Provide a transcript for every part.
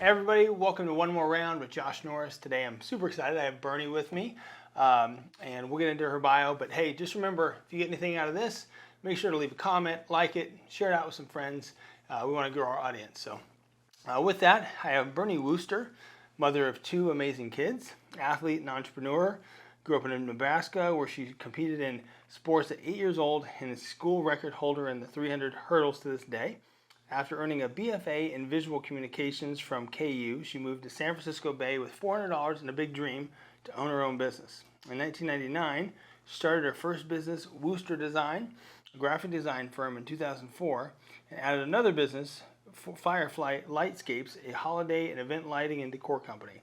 Hey everybody, welcome to One More Round with Josh Norris. Today I'm super excited. I have Bernie with me, and we'll get into her bio. But hey, just remember, if you get anything out of this, make sure to leave a comment, like it, share it out with some friends. We want to grow our audience. So with that, I have Bernie Wooster, mother of two amazing kids, athlete and entrepreneur. Grew up in Nebraska, where she competed in sports at 8 years old and is school record holder in the 300 hurdles to this day. After earning a BFA in visual communications from KU, she moved to San Francisco Bay with $400 and a big dream to own her own business. In 1999, she started her first business, Wooster Design, a graphic design firm in 2004, and added another business, Firefly Lightscapes, a holiday and event lighting and decor company.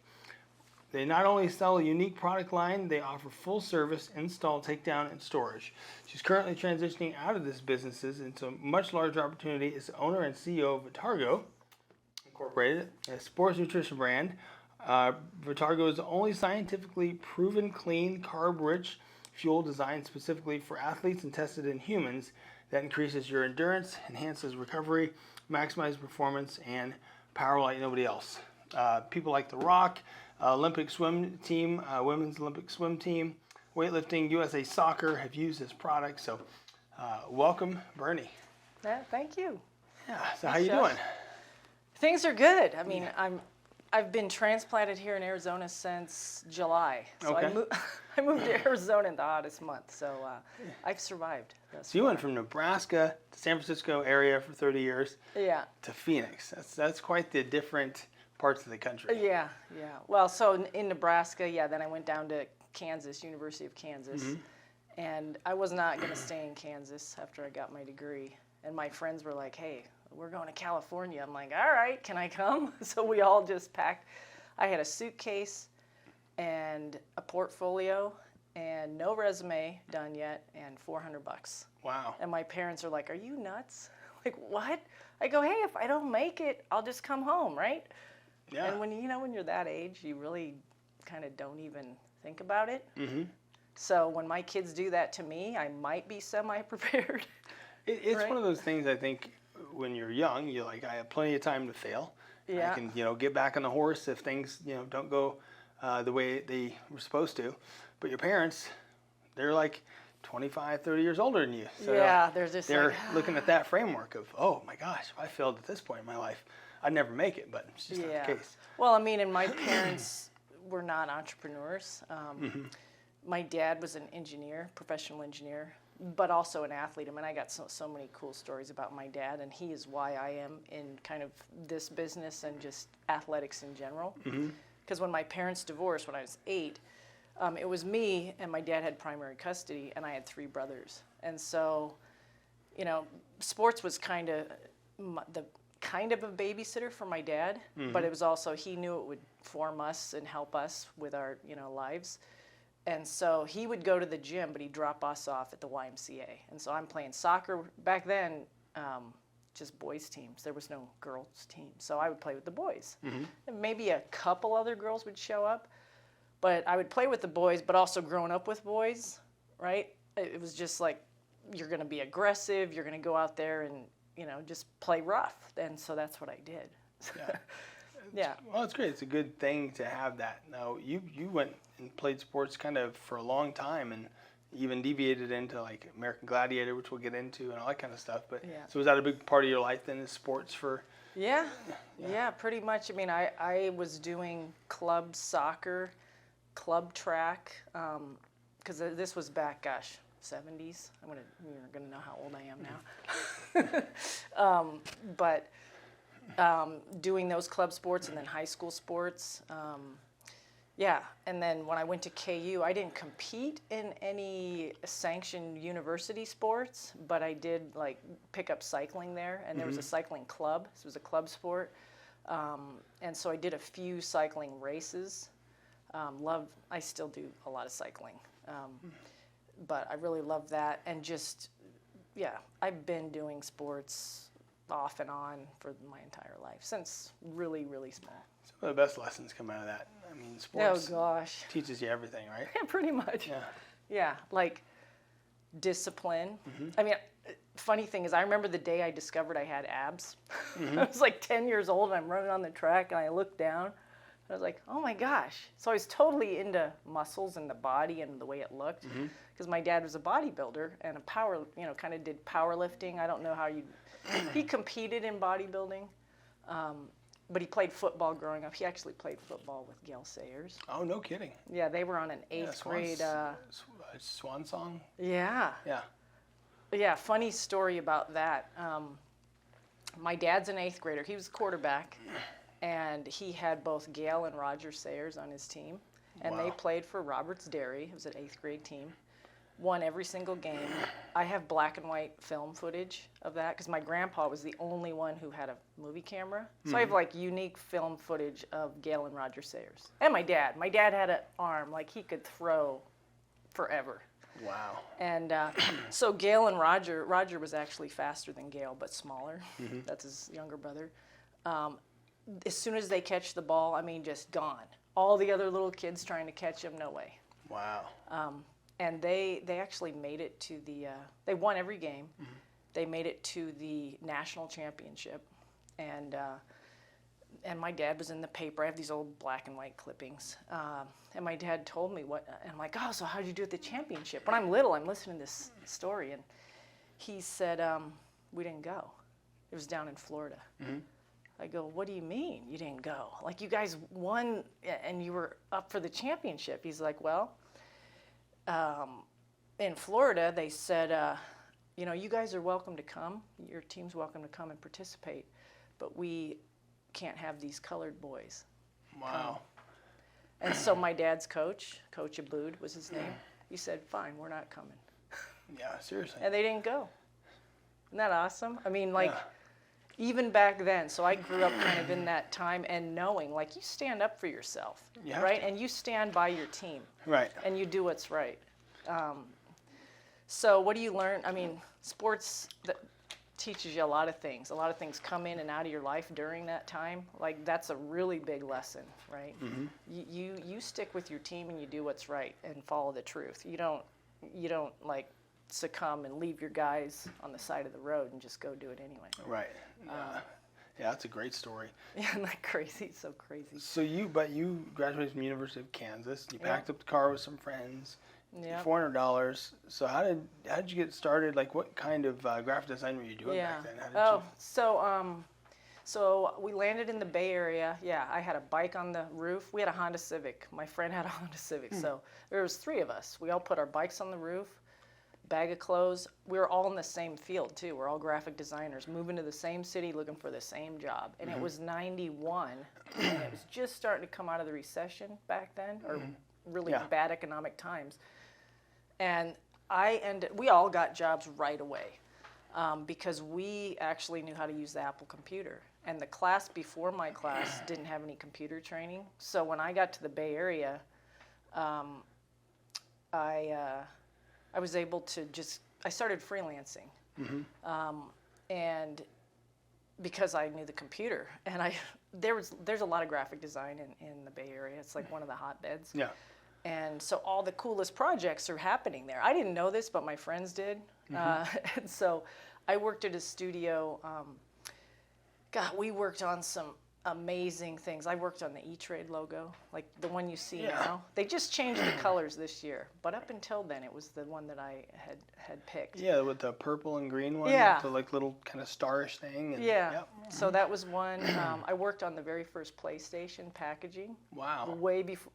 They not only sell a unique product line, they offer full service, install, takedown, and storage. She's currently transitioning out of this businesses into a much larger opportunity as the owner and CEO of Vitargo Inc, a sports nutrition brand. Vitargo is the only scientifically proven clean, carb-rich fuel designed specifically for athletes and tested in humans that increases your endurance, enhances recovery, maximizes performance, and power like nobody else. People like The Rock, Olympic swim team, women's Olympic swim team, weightlifting, USA Soccer have used this product. So welcome, Bernie. Yeah, thank you. Yeah, so how you doing? Things are good. I mean, I've been transplanted here in Arizona since July. So okay. I moved to Arizona in the hottest month. So I've survived. So you went from Nebraska to San Francisco area for 30 years. Yeah. To Phoenix. That's quite the different parts of the country. Yeah. Well, so in Nebraska, then I went down to Kansas, University of Kansas. Mm-hmm. And I was not going to stay in Kansas after I got my degree. And my friends were like, hey, we're going to California. I'm like, all right, can I come? So we all just packed. I had a suitcase and a portfolio and no resume done yet and $400. Wow. And my parents are like, are you nuts? Like, what? I go, hey, if I don't make it, I'll just come home, right? Yeah. And when you're that age, you really kind of don't even think about it. Mm-hmm. So when my kids do that to me, I might be semi-prepared. It's right? One of those things, I think, when you're young, you're like, I have plenty of time to fail. Yeah. I can, get back on the horse if things, don't go the way they were supposed to. But your parents, they're like 25, 30 years older than you. So they're looking at that framework of, oh my gosh, if I failed at this point in my life, I'd never make it, but it's just not the case. Well, I mean, and my parents were not entrepreneurs. Mm-hmm. My dad was an engineer, professional engineer, but also an athlete. I mean, I got so many cool stories about my dad, and he is why I am in kind of this business and just athletics in general. Because when my parents divorced when I was 8, it was me, and my dad had primary custody, and I had 3 brothers. And so, sports was kind of a babysitter for my dad, but it was also, he knew it would form us and help us with our, lives. And so he would go to the gym, but he'd drop us off at the YMCA. And so I'm playing soccer. Back then, just boys teams. There was no girls team. So I would play with the boys. Mm-hmm. And maybe a couple other girls would show up. But I would play with the boys, but also growing up with boys, right? It was just like, you're going to be aggressive. You're going to go out there and, just play rough. And so that's what I did. Yeah. Yeah. Well, it's great. It's a good thing to have that. Now, you went and played sports kind of for a long time and even deviated into like American Gladiator, which we'll get into, and all that kind of stuff. But so was that a big part of your life then, is sports for? Yeah, pretty much. I mean, I was doing club soccer, club track, because this was back, 70s. You're gonna know how old I am now. But doing those club sports and then high school sports. And then when I went to KU, I didn't compete in any sanctioned university sports, but I did like pick up cycling there, and there was a cycling club. This was a club sport. And so I did a few cycling races. I still do a lot of cycling. But I really love that, and just, I've been doing sports off and on for my entire life, since really, really small. Some of the best lessons come out of that. I mean, sports teaches you everything, right? Pretty much. Yeah, like discipline. Mm-hmm. I mean, funny thing is, I remember the day I discovered I had abs. I was like 10 years old, and I'm running on the track, and I looked down, and I was like, oh my gosh. So I was totally into muscles and the body and the way it looked, because my dad was a bodybuilder and kind of did powerlifting. I don't know how he competed in bodybuilding, but he played football growing up. He actually played football with Gail Sayers. Oh, no kidding. Yeah, they were on an eighth grade. Swan Song? Yeah. Yeah. Yeah, funny story about that. My dad's an eighth grader. He was a quarterback, and he had both Gail and Roger Sayers on his team, and they played for Roberts Dairy. It was an eighth grade team. Won every single game. I have black and white film footage of that because my grandpa was the only one who had a movie camera. So I have like unique film footage of Gail and Roger Sayers. And my dad. My dad had an arm, like he could throw forever. Wow. And so Gail and Roger was actually faster than Gail, but smaller. That's his younger brother. As soon as they catch the ball, I mean, just gone. All the other little kids trying to catch him, no way. Wow. And they actually made it to they won every game. They made it to the national championship. And my dad was in the paper. I have these old black and white clippings. And my dad told me and I'm like, oh, so how'd you do at the championship? When I'm little, I'm listening to this story. And he said, we didn't go. It was down in Florida. I go, what do you mean you didn't go? Like, you guys won and you were up for the championship. He's like, well, in Florida, they said, you guys are welcome to come. Your team's welcome to come and participate. But we can't have these colored boys. Wow. And so my dad's Coach Abood was his name, he said, fine, we're not coming. Yeah, seriously. And they didn't go. Isn't that awesome? I mean, even back then, so I grew up kind of in that time and knowing, like, you stand up for yourself, right? And you stand by your team. Right. And you do what's right. So what do you learn? I mean, sports teaches you a lot of things. A lot of things come in and out of your life during that time. Like, that's a really big lesson, right? You stick with your team and you do what's right and follow the truth. You don't like succumb and leave your guys on the side of the road and just go do it anyway. Right. Yeah, that's a great story. Yeah, isn't that crazy? It's so crazy. So you graduated from the University of Kansas. You packed up the car with some friends. Yeah. $400. So how did you get started? Like, what kind of graphic design were you doing back then? So we landed in the Bay Area. Yeah, I had a bike on the roof. We had a Honda Civic. My friend had a Honda Civic. So there was 3 of us. We all put our bikes on the roof, bag of clothes. We were all in the same field too. We're all graphic designers, moving to the same city, looking for the same job. And it was 91, and it was just starting to come out of the recession back then, or really bad economic times. And we all got jobs right away because we actually knew how to use the Apple computer. And the class before my class didn't have any computer training. So when I got to the Bay Area, I was able to I started freelancing. And because I knew the computer. And there's a lot of graphic design in the Bay Area. It's like one of the hotbeds. Yeah. And so all the coolest projects are happening there. I didn't know this, but my friends did. And so I worked at a studio. We worked on some amazing things. I worked on the E-Trade logo, like the one you see now. They just changed the colors this year. But up until then, it was the one that I had picked. Yeah, with the purple and green one. Yeah. The like little kind of starish thing. And, So that was one. I worked on the very first PlayStation packaging. Wow. Way before,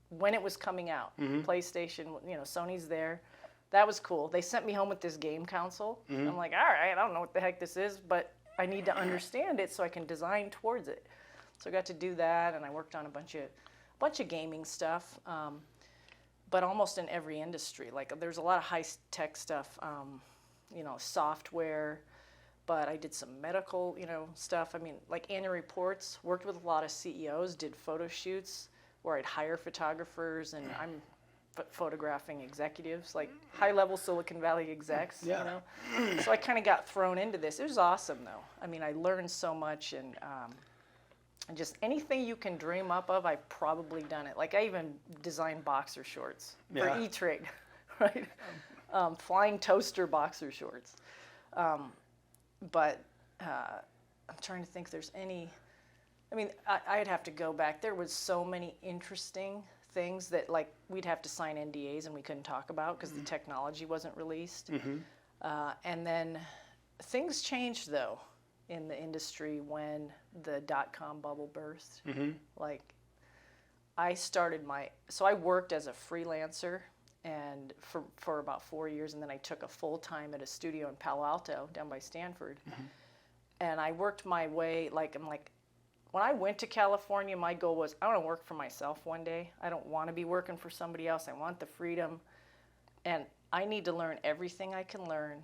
when it was coming out. PlayStation, Sony's there. That was cool. They sent me home with this game console. I'm like, all right, I don't know what the heck this is, but I need to understand it so I can design towards it. So I got to do that, and I worked on a bunch of gaming stuff, but almost in every industry. Like, there's a lot of high-tech stuff, software, but I did some medical, stuff. Like annual reports, worked with a lot of CEOs, did photo shoots where I'd hire photographers, and I'm photographing executives, like high-level Silicon Valley execs, So I kind of got thrown into this. It was awesome, though. I learned so much, and just anything you can dream up of, I've probably done it. Like, I even designed boxer shorts for E-Trade, right? Flying toaster boxer shorts. But I'm trying to think if there's any, I mean, I'd have to go back. There was so many interesting things that, like, we'd have to sign NDAs and we couldn't talk about because the technology wasn't released. And then things changed, though, in the industry when the dot-com bubble burst. Like, so I worked as a freelancer and for about 4 years, and then I took a full-time at a studio in Palo Alto down by Stanford. And I worked my way, when I went to California, my goal was, I want to work for myself one day. I don't want to be working for somebody else. I want the freedom. And I need to learn everything I can learn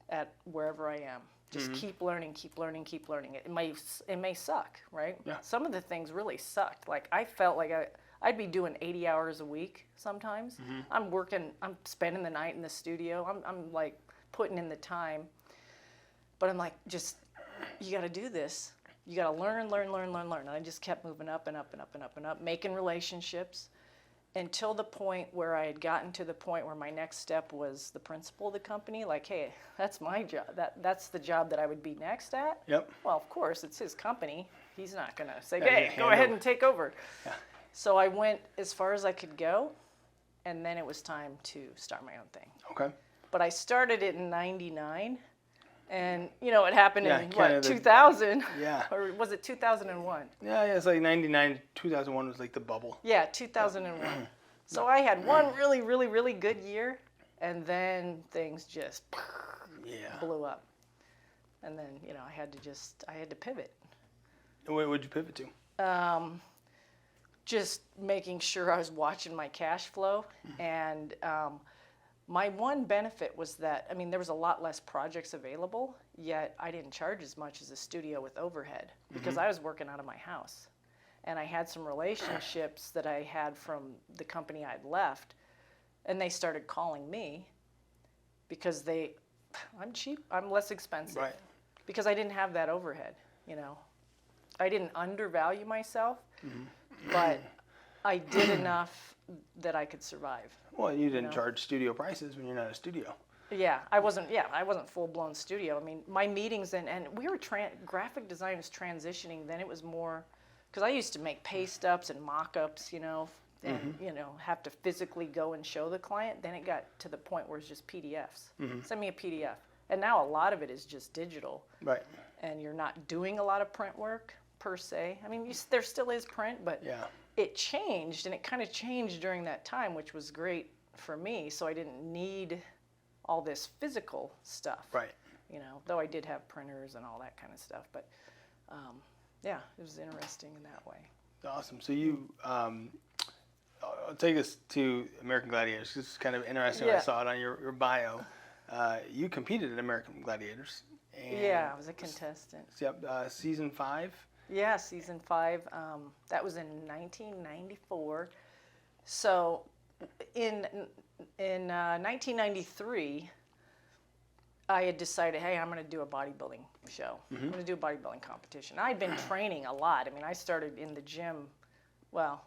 at wherever I am. Just keep learning, keep learning, keep learning. It may suck, right? Yeah. Some of the things really sucked. Like, I felt like I'd be doing 80 hours a week sometimes. I'm spending the night in the studio. I'm like putting in the time. But I'm like, you got to do this. You got to learn. And I just kept moving up and up and up and up and up, making relationships until the point where I had gotten to the point where my next step was the principal of the company. Like, hey, that's my job. That's the job that I would be next at. Yep. Well, of course, it's his company. He's not going to say, hey, go ahead and take over. Yeah. So I went as far as I could go, and then it was time to start my own thing. Okay. But I started it in '99. And, you know, it happened in, 2000? Yeah. Or was it 2001? Yeah, it's like 99, 2001 was like the bubble. Yeah, 2001. So I had one really, really, really good year, and then things just blew up. And then, you know, I had to pivot. And what would you pivot to? Just making sure I was watching my cash flow, and my one benefit was that, I mean, there was a lot less projects available, yet I didn't charge as much as a studio with overhead because I was working out of my house. And I had some relationships that I had from the company I'd left, and they started calling me because I'm cheap, I'm less expensive. Right. Because I didn't have that overhead, you know. I didn't undervalue myself, but I did enough that I could survive. Well, you didn't charge studio prices when you're not a studio. Yeah, I wasn't full-blown studio. I mean, my meetings and we were graphic design was transitioning. Then it was more, because I used to make paste ups and mock-ups, you know, and you know, have to physically go and show the client. Then it got to the point where it's just PDFs. Send me a PDF. And now a lot of it is just digital. Right. And you're not doing a lot of print work per se. I mean, there still is print, but it changed, and it kind of changed during that time, which was great for me. So I didn't need all this physical stuff. Right. You know, though I did have printers and all that kind of stuff. But yeah, it was interesting in that way. Awesome. So you, I'll take us to American Gladiators. This is kind of interesting. I saw it on your bio. You competed in American Gladiators. And yeah, I was a contestant. Yep. Season 5. Yeah, season 5. That was in 1994. So, in 1993, I had decided, hey, I'm going to do a bodybuilding show. I'm going to do a bodybuilding competition. I'd been training a lot. I mean, I started in the gym. Well,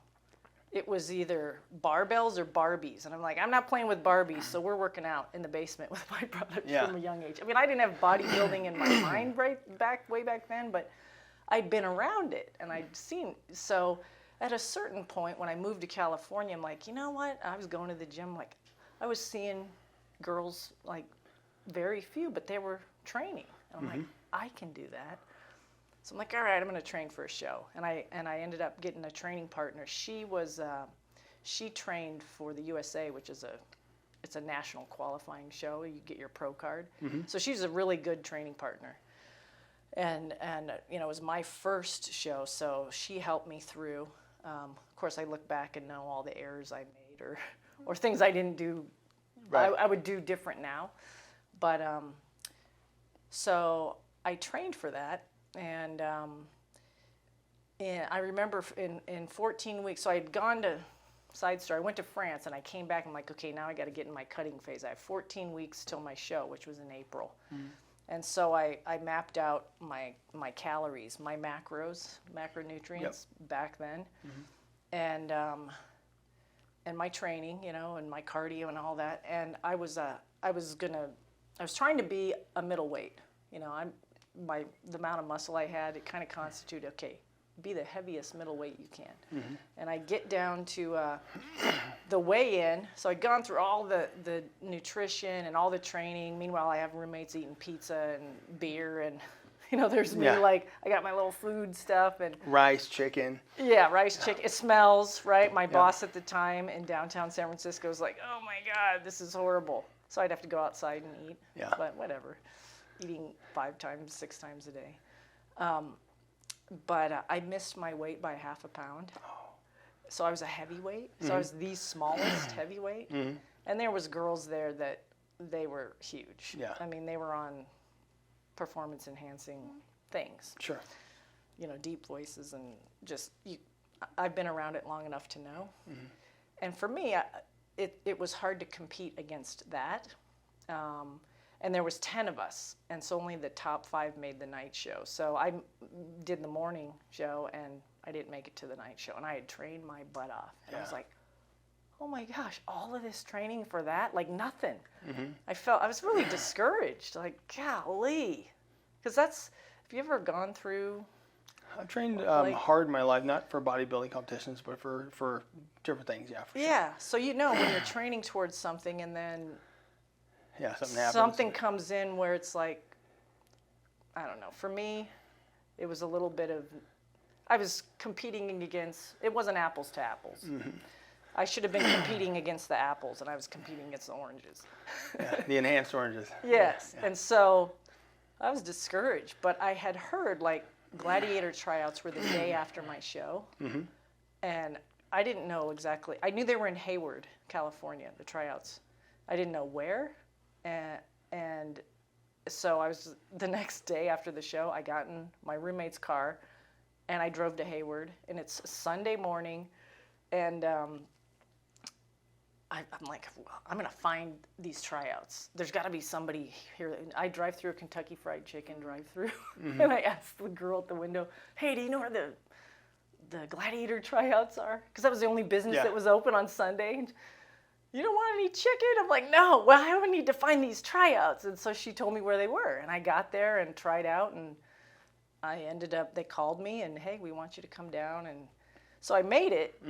it was either barbells or Barbies, and I'm like, I'm not playing with Barbies, so we're working out in the basement with my brother from a young age. I mean, I didn't have bodybuilding in my mind way back then, but I'd been around it, and I'd seen. So at a certain point, when I moved to California, I'm like, you know what? I was going to the gym, like, I was seeing girls, like, very few, but they were training. And I'm like, I can do that. So I'm like, all right, I'm going to train for a show. And I ended up getting a training partner. She trained for the USA, which is it's a national qualifying show. You get your pro card. So she's a really good training partner. And you know, it was my first show, so she helped me through. Of course, I look back and know all the errors I made or things I didn't do. Right. I would do different now. But so I trained for that. And I remember in 14 weeks, so I had gone to, side story, I went to France and I came back and I'm like, okay, now I got to get in my cutting phase. I have 14 weeks till my show, which was in April. And so I mapped out my calories, my macronutrients back then. And my training, you know, and my cardio and all that. And I was gonna I was trying to be a middleweight. You know, the amount of muscle I had, it kind of constituted, okay, be the heaviest middleweight you can. And I get down to the weigh-in. So I'd gone through all the nutrition and all the training. Meanwhile, I have roommates eating pizza and beer, and there's me like I got my little food stuff and rice, chicken. Yeah, rice, chicken. It smells right. My boss at the time in downtown San Francisco was like, "Oh my God, this is horrible." So I'd have to go outside and eat. Yeah. But whatever, eating 5 times, 6 times a day. But I missed my weight by half a pound. So I was a heavyweight. So I was the smallest heavyweight. And there was girls there that they were huge. Yeah. I mean, they were on performance enhancing things. Sure. Deep voices and just I've been around it long enough to know. And for me, it was hard to compete against that. And there was 10 of us, and so only the top 5 made the night show. So I did the morning show, and I didn't make it to the night show. And I had trained my butt off. And I was like, oh my gosh, all of this training for that? Like nothing. I was really discouraged. Like, golly. Because have you ever gone through? I've trained hard in my life, not for bodybuilding competitions, but for different things, yeah. For sure. Yeah, so when you're training towards something and then something happens. Something comes in where it's like, I don't know. For me, it was a little bit of, I was competing against, it wasn't apples to apples. I should have been competing against the apples, and I was competing against the oranges. The enhanced oranges. Yes, and so I was discouraged. But I had heard, like, Gladiator tryouts were the day after my show, and I didn't know exactly. I knew they were in Hayward, California, the tryouts. I didn't know where. And so the next day after the show, I got in my roommate's car and I drove to Hayward, and it's Sunday morning, and I'm like, I'm going to find these tryouts. There's got to be somebody here. And I drive through a Kentucky Fried Chicken drive-through, and I asked the girl at the window, hey, do you know where the Gladiator tryouts are? Because that was the only business that was open on Sunday. You don't want any chicken? I'm like, no, well, I would need to find these tryouts. And so she told me where they were. And I got there and tried out, and I ended up, they called me and, hey, we want you to come down. And so I made it.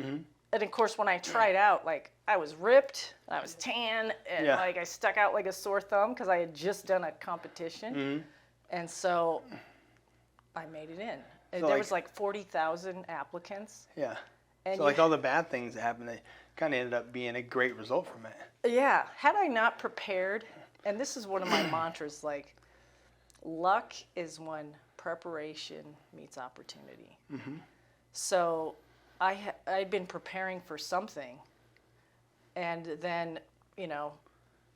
And of course, when I tried out, like, I was ripped, I was tan, and like I stuck out like a sore thumb because I had just done a competition. And so I made it in. And there was like 40,000 applicants. Yeah. And so like all the bad things that happened, they kind of ended up being a great result from it. Yeah. Had I not prepared, and this is one of my mantras, like, luck is when preparation meets opportunity. So I'd been preparing for something, and then,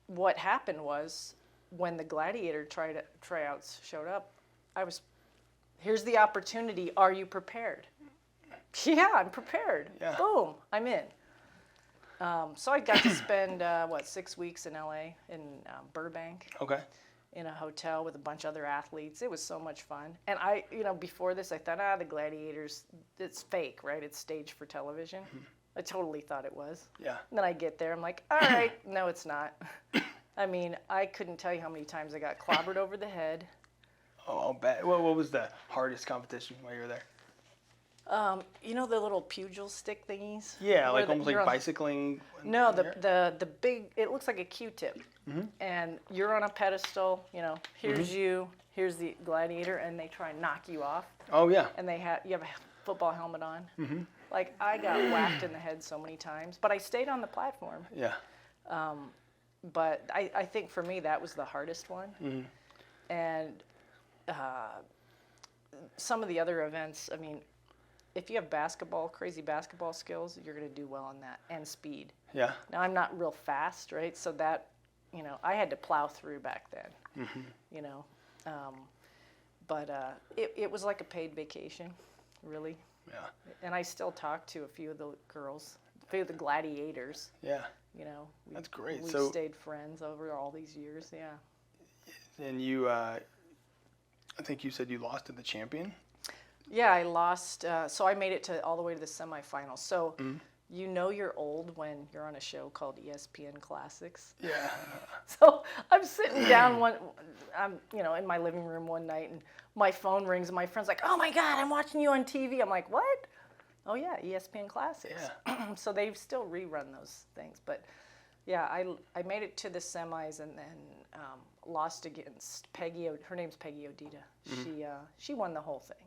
what happened was when the Gladiator tryouts showed up, here's the opportunity, are you prepared? Yeah, I'm prepared. Yeah. Boom, I'm in. So I got to spend, 6 weeks in LA, in Burbank. Okay. In a hotel with a bunch of other athletes. It was so much fun. And before this, I thought, the Gladiators, it's fake, right? It's staged for television. I totally thought it was. Yeah. And then I get there, I'm like, all right, no, it's not. I mean, I couldn't tell you how many times I got clobbered over the head. Oh, I'll bet. What was the hardest competition while you were there? The little pugil stick thingies? Yeah, like almost like bicycling. No, the big, it looks like a Q-tip. And you're on a pedestal, here's you, here's the Gladiator, and they try and knock you off. Oh, yeah. And you have a football helmet on. Like, I got whacked in the head so many times, but I stayed on the platform. Yeah. But I think for me, that was the hardest one. And some of the other events, I mean, if you have crazy basketball skills, you're going to do well on that, and speed. Yeah. Now, I'm not real fast, right? So that, I had to plow through back then, But it was like a paid vacation, really. Yeah. And I still talk to a few of the girls, a few of the Gladiators. Yeah. That's great. We've So stayed friends over all these years, yeah. And you, I think you said you lost to the champion? Yeah, I lost. So I made it all the way to the semifinals. So you know you're old when you're on a show called ESPN Classics. Yeah. So I'm sitting down I'm in my living room one night, and my phone rings, and my friend's like, "Oh my God, I'm watching you on TV." I'm like, "What?" "Oh yeah, ESPN Classics." Yeah. So they still rerun those things, but yeah, I made it to the semis, and then lost against Peggy. Her name's Peggy Odita. She won the whole thing.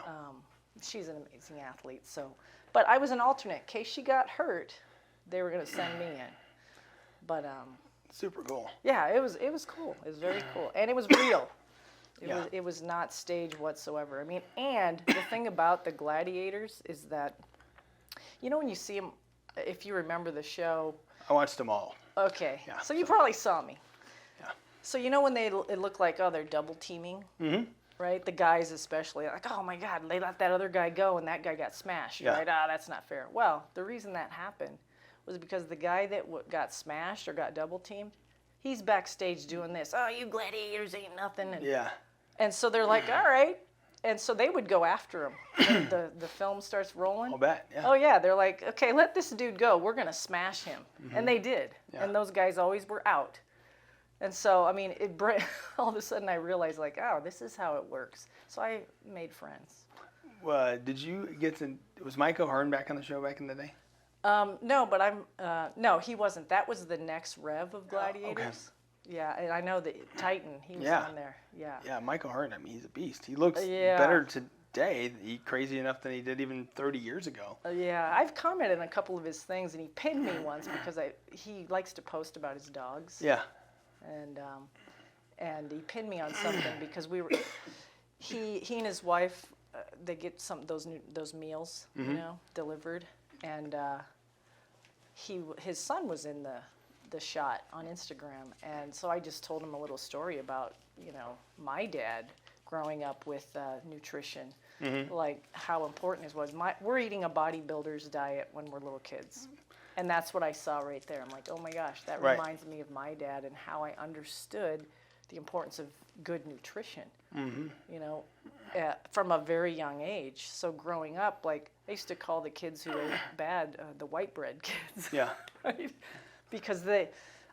Wow. She's an amazing athlete. So, but I was an alternate in case she got hurt. They were going to send me in. But Super cool. yeah, it was cool. It was very cool, and it was real. It was not staged whatsoever. I mean, and the thing about the Gladiators is that, when you see them, if you remember the show. I watched them all. Okay. Yeah, So you probably saw me. Yeah. So when it looked like, oh, they're double teaming. Mm-hmm. Right? The guys especially, like, oh my God, they let that other guy go and that guy got smashed, right? That's not fair. Well, the reason that happened was because the guy that got smashed or got double teamed, he's backstage doing this. "Oh, you Gladiators ain't nothing." And so they're like, all right. And so they would go after him. The film starts rolling. I'll bet, yeah. Oh yeah, they're like, okay, let this dude go. We're gonna smash him. Mm-hmm. And they did. Yeah. And those guys always were out. And so, I mean, all of a sudden I realized, like, oh, this is how it works. So I made friends. Did you was Mike O'Hearn back on the show back in the day? No, but no, he wasn't. That was the next rev of Gladiators. Okay. Yeah, and I know that Titan, he was on there. Yeah. Yeah, Mike O'Hearn, I mean, he's a beast. He looks better today, crazy enough than he did even 30 years ago. Yeah, I've commented on a couple of his things, and he pinned me once because he likes to post about his dogs. Yeah. And he pinned me on something because he and his wife, they get those meals, delivered, and his son was in the shot on Instagram, and so I just told him a little story about my dad growing up with nutrition, like how important it was. We're eating a bodybuilder's diet when we're little kids. And that's what I saw right there. I'm like, oh my gosh, that reminds me of my dad and how I understood the importance of good nutrition, from a very young age. So growing up, like, I used to call the kids who ate bad the white bread kids. Yeah. Right? Because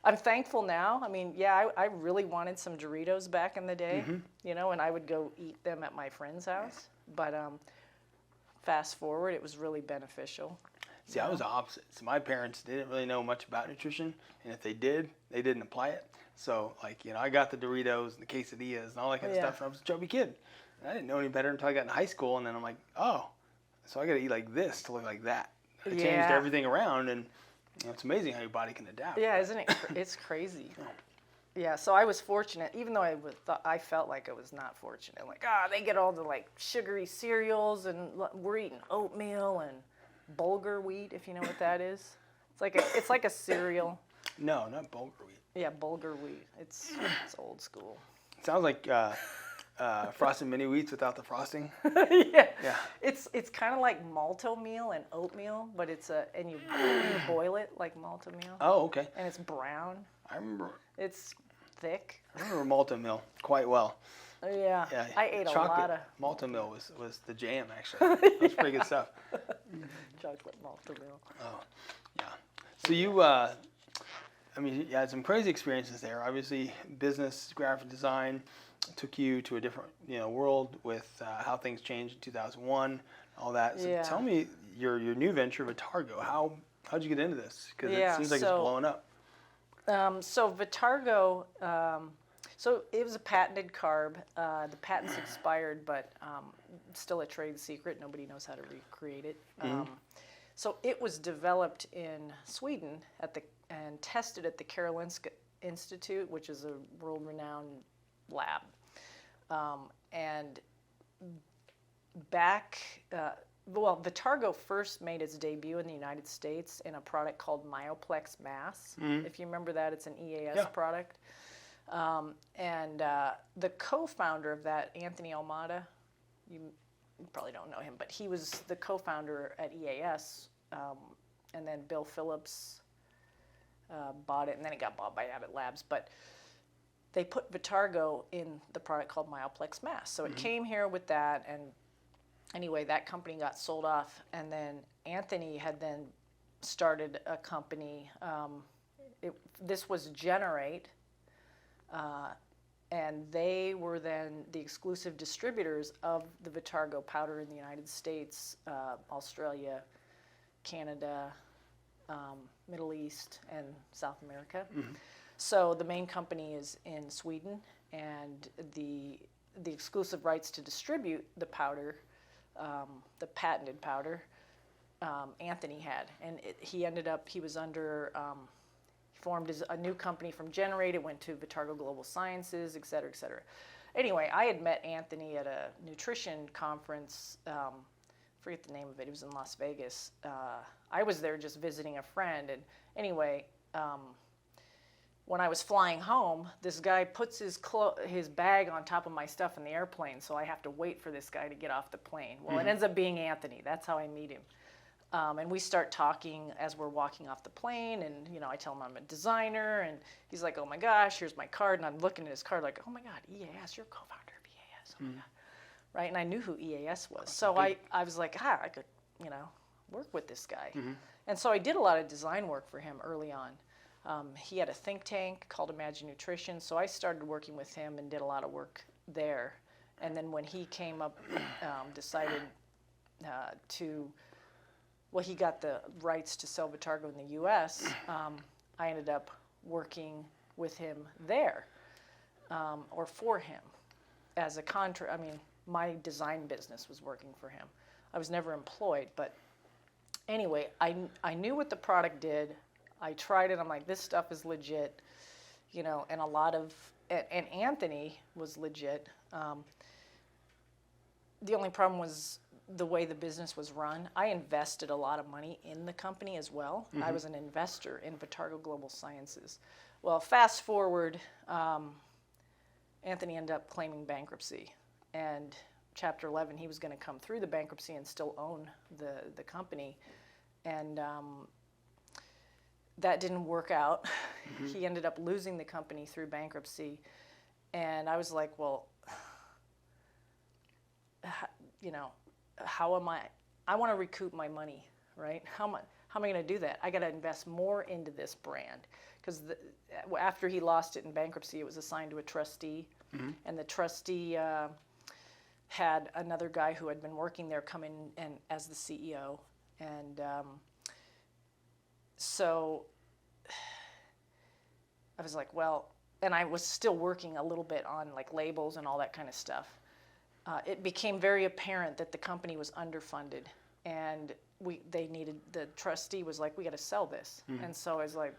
I'm thankful now. I mean, I really wanted some Doritos back in the day, and I would go eat them at my friend's house. But fast forward, it was really beneficial. See, I was the opposite. So my parents didn't really know much about nutrition, and if they did, they didn't apply it. So, like, I got the Doritos and the quesadillas and all that kind of stuff, and I was a chubby kid. And I didn't know any better until I got in high school, and then I'm like, oh, so I got to eat like this to look like that. I changed everything around, and it's amazing how your body can adapt. Yeah, isn't it? It's crazy. Yeah, so I was fortunate, even though I felt like I was not fortunate. Like, they get all the, like, sugary cereals, and we're eating oatmeal and bulgur wheat, if you know what that is. It's like a cereal. No, not bulgur wheat. Yeah, bulgur wheat. It's old school. It sounds like frosted mini wheats without the frosting. Yeah. It's kind of like malto meal and oatmeal, but and you boil it like malto meal. Oh, okay. And it's brown. I remember. It's thick. I remember malto meal quite well. Yeah. I ate a lot of malto meal was the jam, actually. That was pretty good stuff. Chocolate malto meal. Oh, yeah. So you, you had some crazy experiences there. Obviously, business, graphic design took you to a different, world with how things changed in 2001, all that. So tell me your new venture, Vitargo. How'd you get into this? Because it seems like it's blowing up. So Vitargo, so it was a patented carb. The patent's expired, but still a trade secret. Nobody knows how to recreate it. So it was developed in Sweden and tested at the Karolinska Institute, which is a world-renowned lab. And Vitargo first made its debut in the United States in a product called Myoplex Mass. If you remember that, it's an EAS product. And the co-founder of that, Anthony Almada, you probably don't know him, but he was the co-founder at EAS, and then Bill Phillips bought it, and then it got bought by Abbott Labs. But they put Vitargo in the product called Myoplex Mass. So it came here with that, and anyway, that company got sold off, and then Anthony had then started a company. This was Generate, and they were then the exclusive distributors of the Vitargo powder in the United States, Australia, Canada, Middle East, and South America. So the main company is in Sweden, and the exclusive rights to distribute the powder, the patented powder, Anthony had, and he was under, formed a new company from Generate. It went to Vitargo Global Sciences, et cetera, et cetera. Anyway, I had met Anthony at a nutrition conference, forget the name of it, it was in Las Vegas. I was there just visiting a friend, and anyway, when I was flying home, this guy puts his bag on top of my stuff in the airplane, so I have to wait for this guy to get off the plane. Well, it ends up being Anthony. That's how I meet him. And we start talking as we're walking off the plane, and I tell him I'm a designer, and he's like, "Oh my gosh, here's my card," and I'm looking at his card like, "Oh my God, EAS, you're co-founder of EAS, oh my God," right? And I knew who EAS was, so I was like, I could, work with this guy, and so I did a lot of design work for him early on. He had a think tank called Imagine Nutrition, so I started working with him and did a lot of work there. And then when he came up, decided he got the rights to sell Vitargo in the U.S., I ended up working with him there, or for him, as a contract. I mean, my design business was working for him. I was never employed, but anyway, I knew what the product did. I tried it. I'm like, this stuff is legit, and and Anthony was legit. The only problem was the way the business was run. I invested a lot of money in the company as well. I was an investor in Vitargo Global Sciences. Well, fast forward, Anthony ended up claiming bankruptcy, and Chapter 11, he was going to come through the bankruptcy and still own the company, and that didn't work out. He ended up losing the company through bankruptcy, and I was like, well, how am I want to recoup my money, right? How am I going to do that? I got to invest more into this brand, because after he lost it in bankruptcy, it was assigned to a trustee, and the trustee had another guy who had been working there come in and as the CEO, and so I was like, well, and I was still working a little bit on like labels and all that kind of stuff. It became very apparent that the company was underfunded, and the trustee was like, we got to sell this. And so I was like,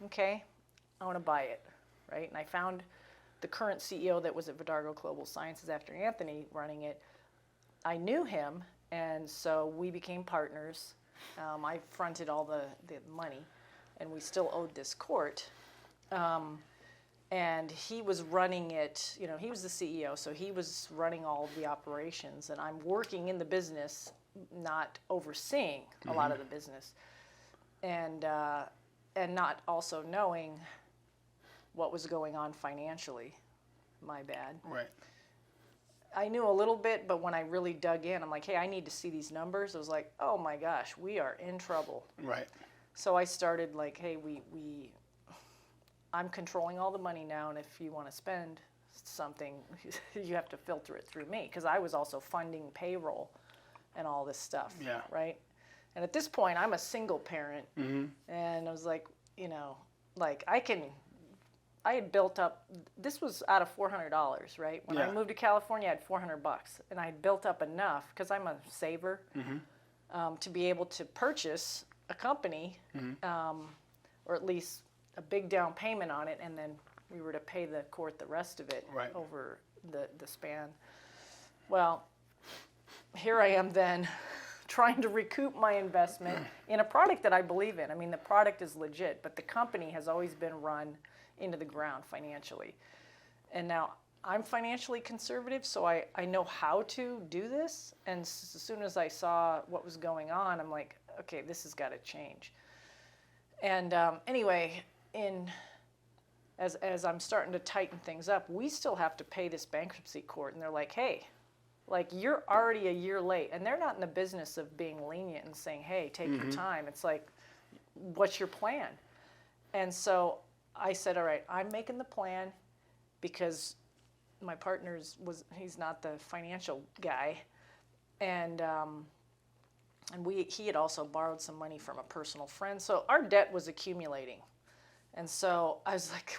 okay, I want to buy it, right? And I found the current CEO that was at Vitargo Global Sciences after Anthony running it. I knew him, and so we became partners. I fronted all the money, and we still owed this court. And he was running it, he was the CEO, so he was running all of the operations, and I'm working in the business, not overseeing a lot of the business, and not also knowing what was going on financially. My bad. Right. I knew a little bit, but when I really dug in, I'm like, hey, I need to see these numbers. I was like, oh my gosh, we are in trouble. Right. So I started like, hey, I'm controlling all the money now, and if you want to spend something, you have to filter it through me, because I was also funding payroll and all this stuff. Yeah. Right. And at this point, I'm a single parent, and I was like, I had built up, this was out of $400, right? When I moved to California, I had $400, and I had built up enough, because I'm a saver, to be able to purchase a company, or at least a big down payment on it, and then we were to pay the court the rest of it over the span. Well, here I am then trying to recoup my investment in a product that I believe in. I mean, the product is legit, but the company has always been run into the ground financially. And now I'm financially conservative, so I know how to do this. And as soon as I saw what was going on, I'm like, okay, this has got to change. And anyway, as I'm starting to tighten things up, we still have to pay this bankruptcy court. And they're like, hey, Like, you're already a year late, and they're not in the business of being lenient and saying, hey, take your time. It's like, what's your plan? And so I said, all right, I'm making the plan, because my he's not the financial guy. And he had also borrowed some money from a personal friend. So our debt was accumulating. And so I was like,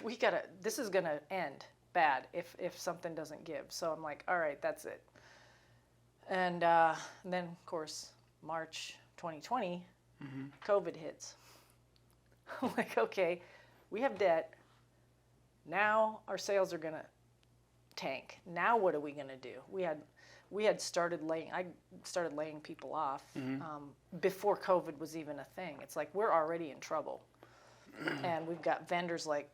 this is gonna end bad if something doesn't give. So I'm like, all right, that's it. And then, of course, March 2020, COVID hits. I'm like, okay, we have debt. Now our sales are gonna tank. Now what are we gonna do? I started laying people off before COVID was even a thing. It's like, we're already in trouble. And we've got vendors like,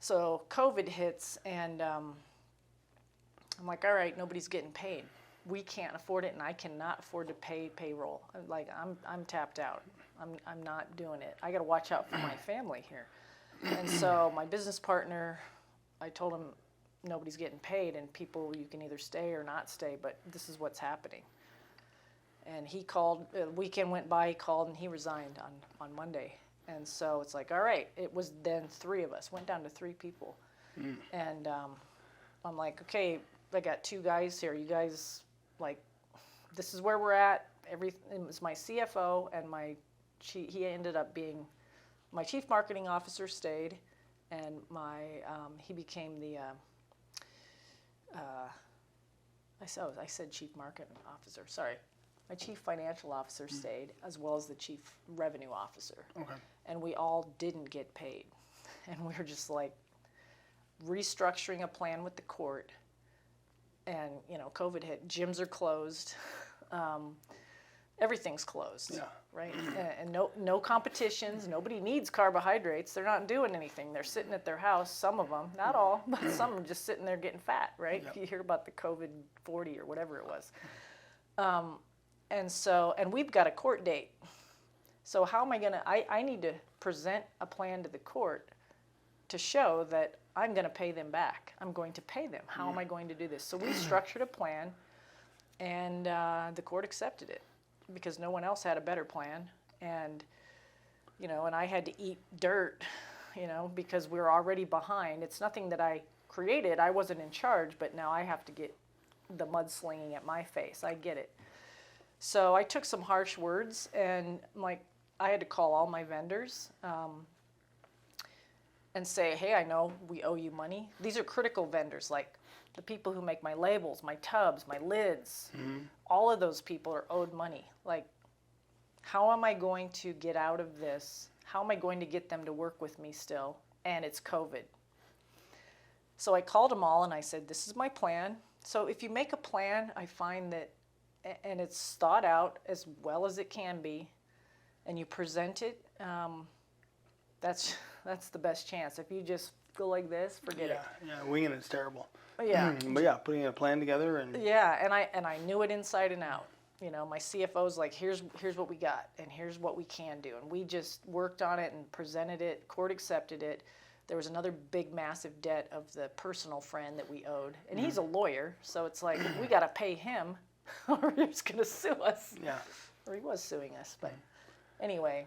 so COVID hits, and I'm like, all right, nobody's getting paid. We can't afford it, and I cannot afford to pay payroll. Like, I'm tapped out. I'm not doing it. I got to watch out for my family here. And so my business partner, I told him, nobody's getting paid, and people, you can either stay or not stay, but this is what's happening. And he called, the weekend went by, he called, and he resigned on Monday. And so it's like, all right, it was then 3 of us, went down to 3 people. And I'm like, okay, I got 2 guys here. You guys, like, this is where we're at. It was my CFO and he ended up being, my chief marketing officer stayed, and he became the, I said chief marketing officer, sorry. My chief financial officer stayed, as well as the chief revenue officer. Okay. And we all didn't get paid. And we were just like restructuring a plan with the court. And, COVID hit. Gyms are closed. Everything's closed. Yeah. Right? And no competitions. Nobody needs carbohydrates. They're not doing anything. They're sitting at their house, some of them, not all, but some are just sitting there getting fat, right? Yep. You hear about the COVID 40 or whatever it was. And we've got a court date. So how am I going to, I need to present a plan to the court to show that I'm going to pay them back. I'm going to pay them. How am I going to do this? So we structured a plan, and the court accepted it because no one else had a better plan. And, and I had to eat dirt, because we were already behind. It's nothing that I created. I wasn't in charge, but now I have to get the mudslinging at my face. I get it. So I took some harsh words, and I had to call all my vendors and say, hey, I know we owe you money. These are critical vendors, like the people who make my labels, my tubs, my lids. All of those people are owed money. Like, how am I going to get out of this? How am I going to get them to work with me still? And it's COVID. So I called them all, and I said, this is my plan. So if you make a plan, I find that, and it's thought out as well as it can be, and you present it, that's the best chance. If you just go like this, forget it. Yeah, winging it's terrible. Yeah. But yeah, putting a plan together and. Yeah, and I knew it inside and out. My CFO's like, here's what we got, and here's what we can do, and we just worked on it and presented it. Court accepted it. There was another big, massive debt of the personal friend that we owed, and he's a lawyer, so it's like we got to pay him, or he's going to sue us. Yeah. Or he was suing us, but anyway.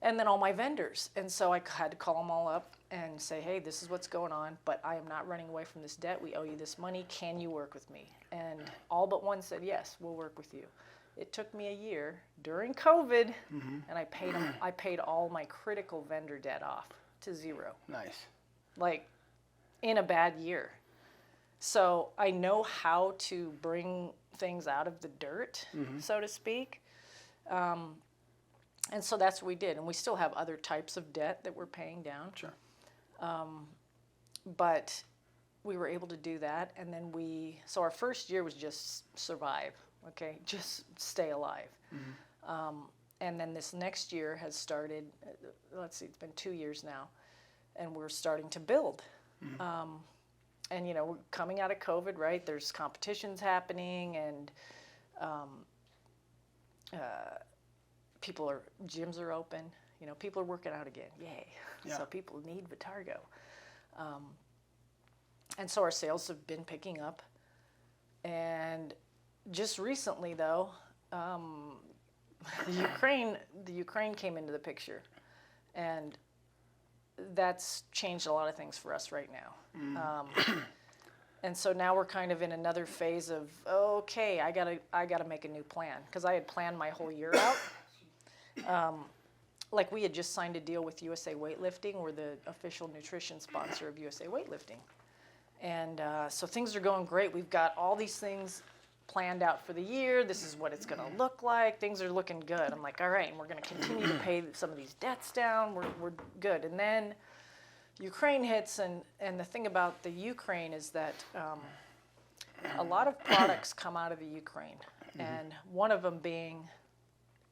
And then all my vendors. And so I had to call them all up and say, hey, this is what's going on, but I am not running away from this debt. We owe you this money. Can you work with me? And all but one said, yes, we'll work with you. It took me a year during COVID, and I paid them. I paid all my critical vendor debt off to zero. Nice. Like, in a bad year. So I know how to bring things out of the dirt, so to speak. And so that's what we did. And we still have other types of debt that we're paying down. Sure. But we were able to do that. And then so our first year was just survive, okay? Just stay alive. And then this next year has started, let's see, it's been 2 years now. And we're starting to build. And, we're coming out of COVID, right? There's competitions happening, and gyms are open. People are working out again. Yay. Yeah. So people need Vitargo. And so our sales have been picking up. And just recently, though, the Ukraine came into the picture, and that's changed a lot of things for us right now. And so now we're kind of in another phase of, okay, I gotta make a new plan, because I had planned my whole year out. Like, we had just signed a deal with USA Weightlifting. We're the official nutrition sponsor of USA Weightlifting. And so things are going great. We've got all these things planned out for the year. This is what it's going to look like. Things are looking good. I'm like, all right, and we're going to continue to pay some of these debts down. We're good. And then Ukraine hits, and the thing about the Ukraine is that a lot of products come out of the Ukraine. And one of them being,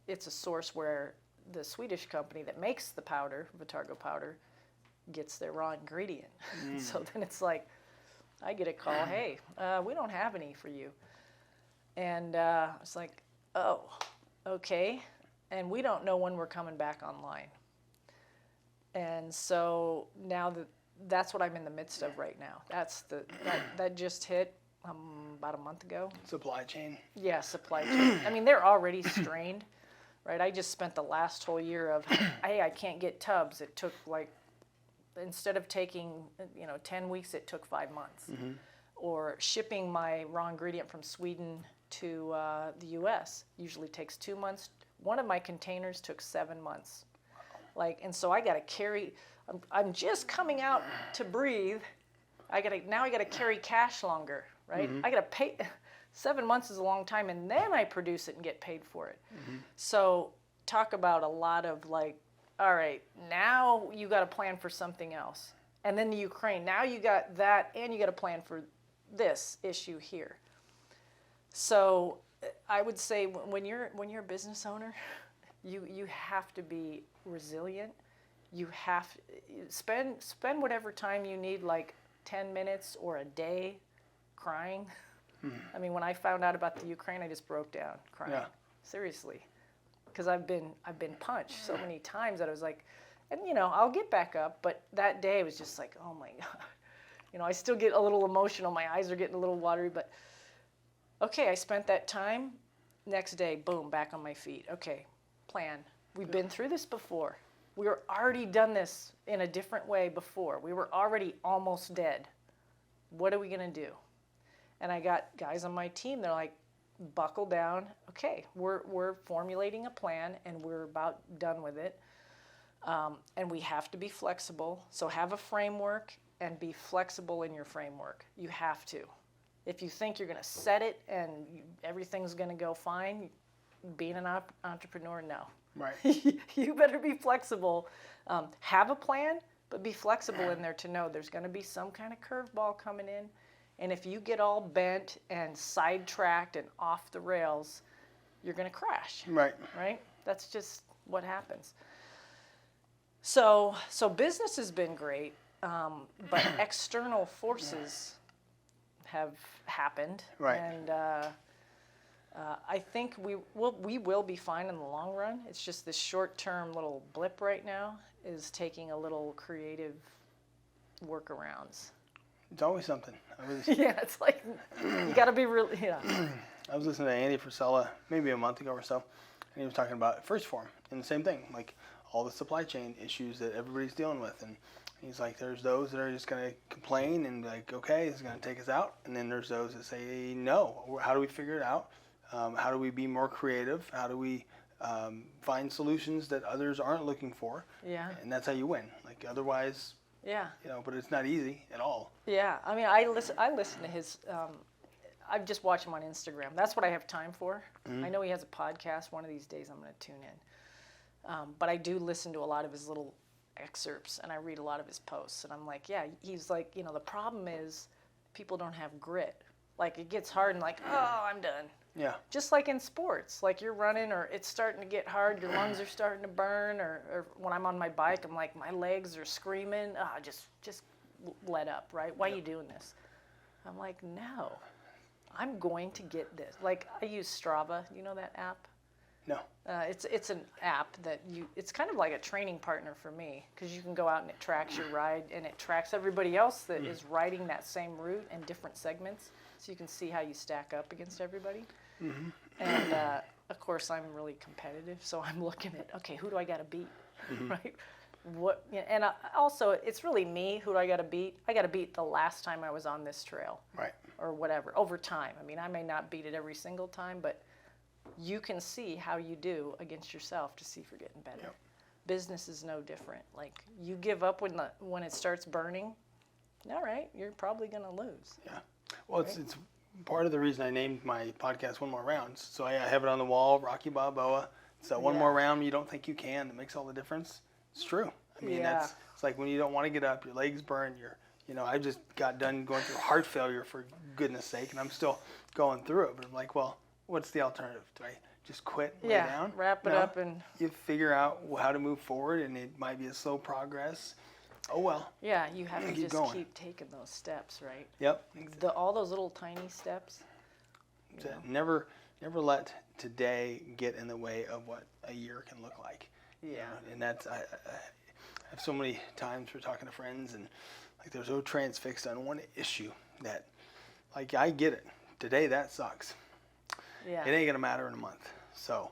it's a source where the Swedish company that makes the powder, Vitargo powder, gets their raw ingredient. So then it's like, I get a call, hey, we don't have any for you. And it's like, oh, okay. And we don't know when we're coming back online. And so now that's what I'm in the midst of right now. That just hit about a month ago. Supply chain. Yeah, supply chain. I mean, they're already strained, right? I just spent the last whole year of, hey, I can't get tubs. It took instead of taking 10 weeks, it took 5 months. Or shipping my raw ingredient from Sweden to the U.S. usually takes 2 months. One of my containers took 7 months. And so I got to carry. I'm just coming out to breathe. I got to carry cash longer, right? I got to pay. 7 months is a long time, and then I produce it and get paid for it. So talk about a lot of all right, now you got to plan for something else. And then the Ukraine, now you got that, and you got to plan for this issue here. So I would say when you're a business owner, you have to be resilient. You have to spend whatever time you need, 10 minutes or a day, crying. I mean, when I found out about the Ukraine, I just broke down crying. Yeah. Seriously. Because I've been punched so many times that I was like, and I'll get back up, but that day was just like, oh my God. I still get a little emotional. My eyes are getting a little watery, but okay, I spent that time. Next day, boom, back on my feet. Okay, plan. We've been through this before. We were already done this in a different way before. We were already almost dead. What are we going to do? And I got guys on my team, they're like, buckle down. Okay, we're formulating a plan, and we're about done with it. And we have to be flexible. So have a framework and be flexible in your framework. You have to. If you think you're going to set it and everything's going to go fine, being an entrepreneur, no. Right. You better be flexible. Have a plan, but be flexible in there to know there's going to be some kind of curveball coming in. And if you get all bent and sidetracked and off the rails, you're going to crash. Right. Right? That's just what happens. So business has been great, but external forces have happened. Right. And I think we will be fine in the long run. It's just this short-term little blip right now is taking a little creative workarounds. It's always something. Yeah, it's like you got to be really. Yeah. I was listening to Andy Frisella maybe a month ago or so, and he was talking about First Form and the same thing, all the supply chain issues that everybody's dealing with, and he's like, there's those that are just going to complain and okay, this is going to take us out, and then there's those that say, no, how do we figure it out? How do we be more creative? How do we find solutions that others aren't looking for? Yeah. And that's how you win. Otherwise. Yeah. But it's not easy at all. Yeah. I mean, I listen to his. I've just watched him on Instagram. That's what I have time for. I know he has a podcast. One of these days, I'm going to tune in. But I do listen to a lot of his little excerpts, and I read a lot of his posts. And I'm like, yeah, he's like, the problem is people don't have grit. It gets hard and oh, I'm done. Yeah. Just like in sports, you're running or it's starting to get hard, your lungs are starting to burn, or when I'm on my bike, I'm like, my legs are screaming, just let up, right? Why are you doing this? I'm like, no, I'm going to get this. I use Strava, you know that app? No. It's an app that it's kind of like a training partner for me, because you can go out and it tracks your ride, and it tracks everybody else that is riding that same route in different segments, so you can see how you stack up against everybody. And of course, I'm really competitive, so I'm looking at, okay, who do I got to beat, right? And also, it's really me. Who do I got to beat? I got to beat the last time I was on this trail, Right. or whatever, over time. I mean, I may not beat it every single time, but you can see how you do against yourself to see if you're getting better. Yep. Business is no different. Like, you give up when it starts burning, all right, you're probably going to lose. Yeah. Well, it's part of the reason I named my podcast One More Round. So I have it on the wall, Rocky Balboa. It's that one more round you don't think you can that makes all the difference. It's true. I mean, it's like when you don't want to get up, your legs burn, I just got done going through heart failure, for goodness sake, and I'm still going through it. But I'm like, well, what's the alternative? Do I just quit, lay down? Wrap it up and... You figure out how to move forward, and it might be a slow progress. Oh, well. Yeah, you have to just going. keep taking those steps, right? Yep. All those little tiny steps. Never let today get in the way of what a year can look like. Yeah. And that's, I have so many times we're talking to friends, and like they're so transfixed on one issue that, like, I get it. Today that sucks. Yeah. It ain't gonna matter in a month. So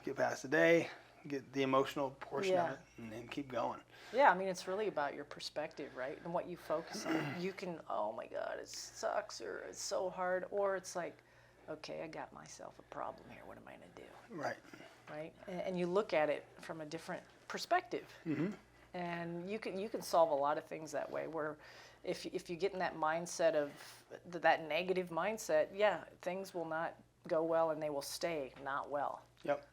get past the day, get the emotional portion of it, and then keep going. Yeah, I mean, it's really about your perspective, right? And what you focus on. You can, oh my God, it sucks, or it's so hard, or it's like, okay, I got myself a problem here. What am I gonna do? Right. Right. And you look at it from a different perspective. And you can solve a lot of things that way, where if you get in that mindset of that negative mindset, things will not go well, and they will stay not well. Yep.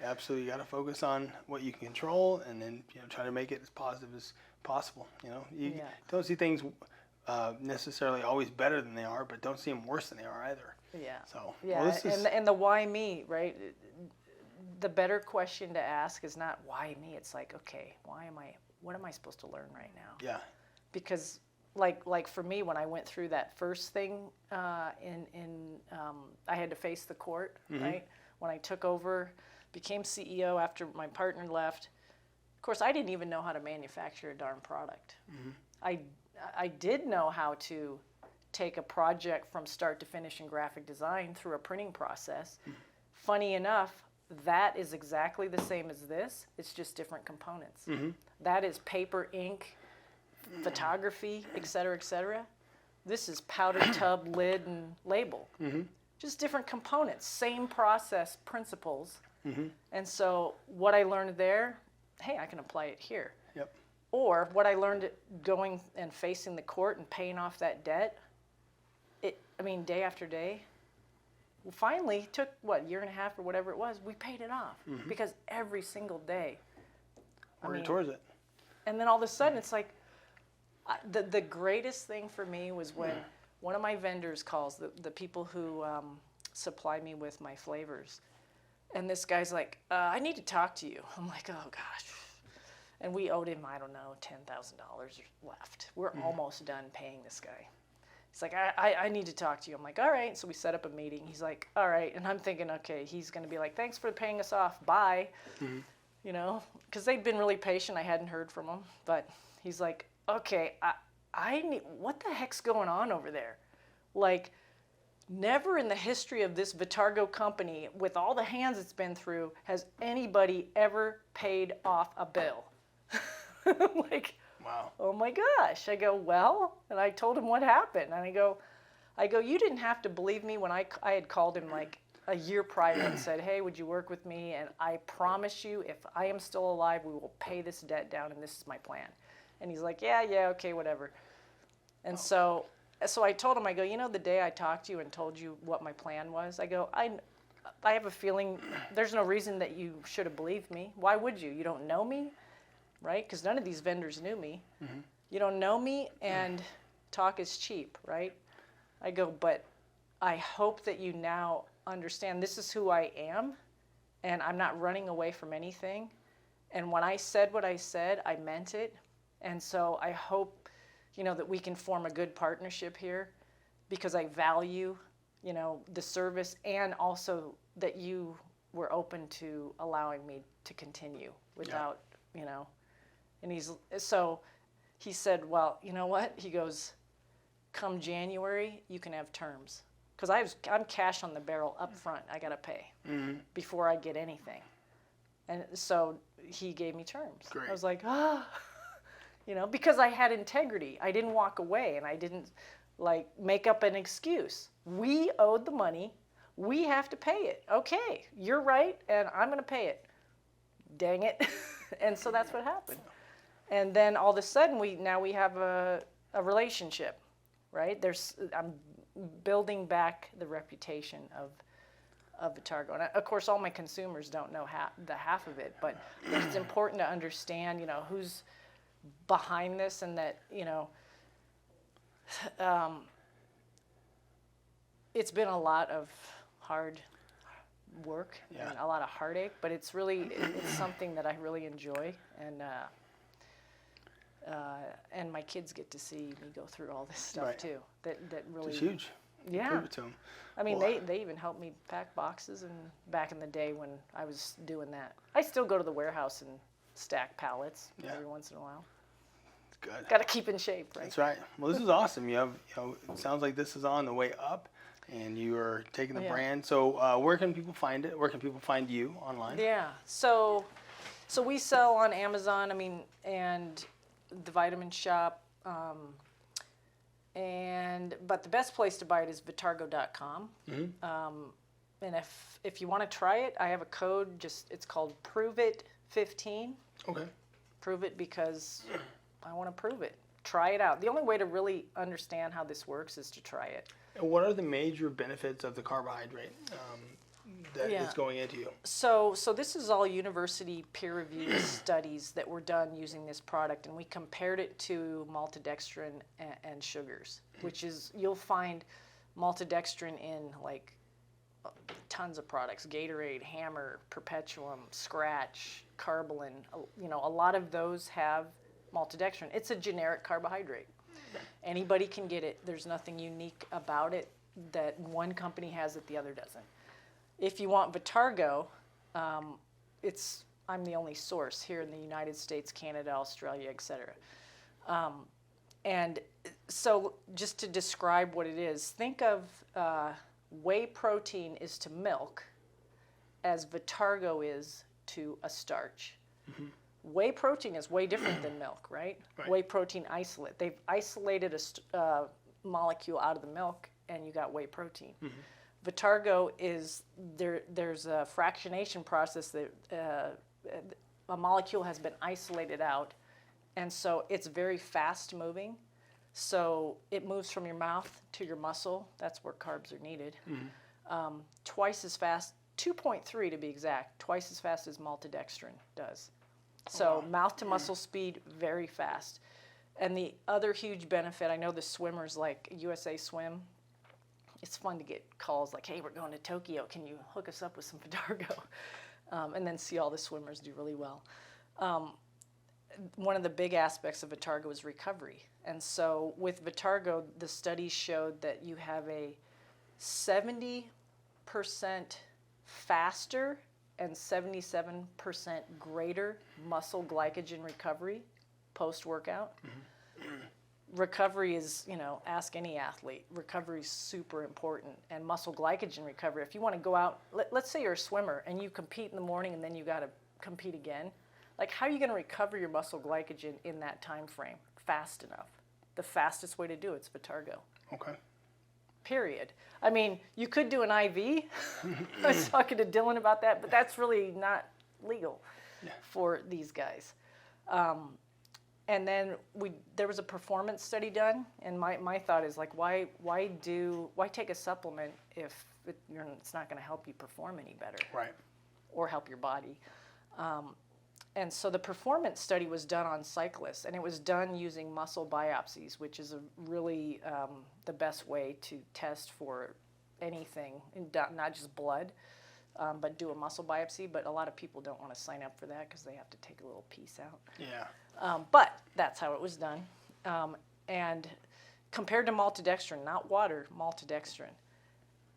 Absolutely. You got to focus on what you can control, and then try to make it as positive as possible. You don't see things necessarily always better than they are, but don't see them worse than they are either. Yeah. So and the why me, right? The better question to ask is not why me. It's like, okay, what am I supposed to learn right now? Yeah. Because like for me, when I went through that first thing, I had to face the court, right? When I took over, became CEO after my partner left. Of course, I didn't even know how to manufacture a darn product. I did know how to take a project from start to finish in graphic design through a printing process. Funny enough, that is exactly the same as this. It's just different components. That is paper, ink, photography, et cetera, et cetera. This is powder tub, lid, and label. Just different components, same process principles. And so what I learned there, hey, I can apply it here. Yep. Or what I learned going and facing the court and paying off that debt, day after day, finally took, a year and a half or whatever it was, we paid it off. Because every single day. Working towards it. And then all of a sudden, it's like, the greatest thing for me was when one of my vendors calls, the people who supply me with my flavors. And this guy's like, I need to talk to you. I'm like, oh gosh. And we owed him, I don't know, $10,000 left. We're almost done paying this guy. He's like, I need to talk to you. I'm like, all right. So we set up a meeting. He's like, all right. And I'm thinking, okay, he's going to be like, thanks for paying us off. Bye. Because they'd been really patient. I hadn't heard from him. But he's like, okay, I need, what the heck's going on over there? Like, never in the history of this Vitargo company, with all the hands it's been through, has anybody ever paid off a bill. Like, wow. Oh my gosh. I go, well, and I told him what happened. And I go, you didn't have to believe me when I had called him like a year prior and said, hey, would you work with me? And I promise you, if I am still alive, we will pay this debt down, and this is my plan. And he's like, yeah, okay, whatever. And so I told him, I go, the day I talked to you and told you what my plan was, I go, I have a feeling there's no reason that you should have believed me. Why would you? You don't know me, right? Because none of these vendors knew me. You don't know me, and talk is cheap, right? I go, but I hope that you now understand this is who I am, and I'm not running away from anything. And when I said what I said, I meant it. And so I hope, that we can form a good partnership here, because I value, the service, and also that you were open to allowing me to continue without, and he said, well, you know what? He goes, come January, you can have terms. Because I'm cash on the barrel up front. I got to pay before I get anything. And so he gave me terms. Great. I was like, because I had integrity. I didn't walk away, and I didn't make up an excuse. We owed the money. We have to pay it. Okay, you're right, and I'm going to pay it. Dang it. And so that's what happened. And then all of a sudden, we have a relationship, right? I'm building back the reputation of Vitargo. And of course, all my consumers don't know half of it, but it's important to understand, who's behind this, and that, it's been a lot of hard work and a lot of heartache, but it's something that I really enjoy, and my kids get to see me go through all this stuff too. That really, it's huge. Yeah. Prove it to them. I mean, they even helped me pack boxes, and back in the day when I was doing that, I still go to the warehouse and stack pallets every once in a while. Good. Got to keep in shape, right? That's right. Well, this is awesome. You have, it sounds like this is on the way up, and you are taking the brand. So, where can people find it? Where can people find you online? Yeah. So we sell on Amazon. I mean, and the Vitamin Shop. But the best place to buy it is Vitargo.com. And if you want to try it, I have a code. It's called ProveIt15. Okay. Prove it because I want to prove it. Try it out. The only way to really understand how this works is to try it. And what are the major benefits of the carbohydrate that is going into you? So this is all university peer-reviewed studies that were done using this product, and we compared it to maltodextrin and sugars, which is, you'll find maltodextrin in tons of products: Gatorade, Hammer, Perpetuum, Scratch, Carbolin. A lot of those have maltodextrin. It's a generic carbohydrate. Anybody can get it. There's nothing unique about it that one company has that the other doesn't. If you want Vitargo, I'm the only source here in the United States, Canada, Australia, etc. And so just to describe what it is, think of whey protein is to milk as Vitargo is to a starch. Whey protein is way different than milk, right? Whey protein isolate. They've isolated a molecule out of the milk, and you got whey protein. Vitargo is, there's a fractionation process that a molecule has been isolated out, and so it's very fast moving. So it moves from your mouth to your muscle. That's where carbs are needed. Twice as fast, 2.3 to be exact, twice as fast as maltodextrin does. So mouth to muscle speed, very fast. And the other huge benefit, I know the swimmers like USA Swim, it's fun to get calls like, hey, we're going to Tokyo, can you hook us up with some Vitargo? And then see all the swimmers do really well. One of the big aspects of Vitargo is recovery. And so with Vitargo, the studies showed that you have a 70% faster and 77% greater muscle glycogen recovery post-workout. Recovery is, ask any athlete. Recovery is super important. And muscle glycogen recovery, if you want to go out, let's say you're a swimmer and you compete in the morning and then you got to compete again. How are you going to recover your muscle glycogen in that time frame fast enough? The fastest way to do it's Vitargo. Okay. Period. I mean, you could do an IV. I was talking to Dylan about that, but that's really not legal for these guys. And then there was a performance study done, and my thought is why take a supplement if it's not going to help you perform any better, right? Or help your body. And so the performance study was done on cyclists, and it was done using muscle biopsies, which is a really the best way to test for anything, not just blood, but do a muscle biopsy. But a lot of people don't want to sign up for that because they have to take a little piece out. Yeah. But that's how it was done. And compared to maltodextrin, not water, maltodextrin,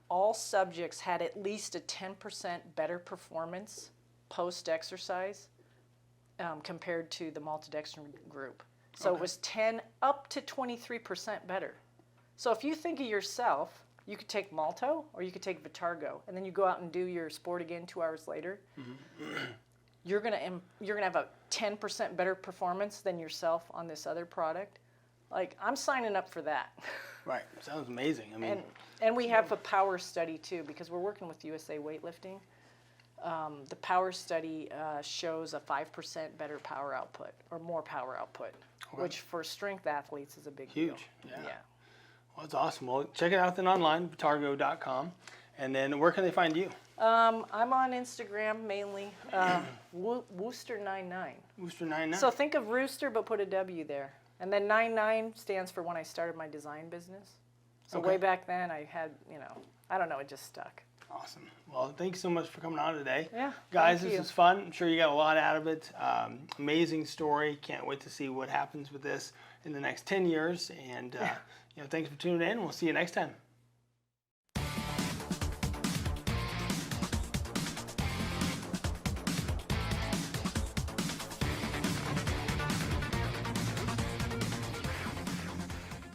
all subjects had at least a 10% better performance post-exercise compared to the maltodextrin group. So it was 10 up to 23% better. So if you think of yourself, you could take Malto or you could take Vitargo, and then you go out and do your sport again 2 hours later. You're gonna have a 10% better performance than yourself on this other product. Like, I'm signing up for that. Right. Sounds amazing. I mean, and we have a power study too, because we're working with USA Weightlifting. The power study shows a 5% better power output or more power output, which for strength athletes is a big deal. huge. Yeah. Well, that's awesome. Well, check it out then online, vitargo.com. And then where can they find you? I'm on Instagram mainly, Wooster99. Wooster99. So think of Rooster, but put a W there. And then 99 stands for when I started my design business. So way back then I had, I don't know, it just stuck. Awesome. Well, thank you so much for coming on today. Yeah. Guys, this is fun. I'm sure you got a lot out of it. Amazing story. Can't wait to see what happens with this in the next 10 years. And, thanks for tuning in. We'll see you next time.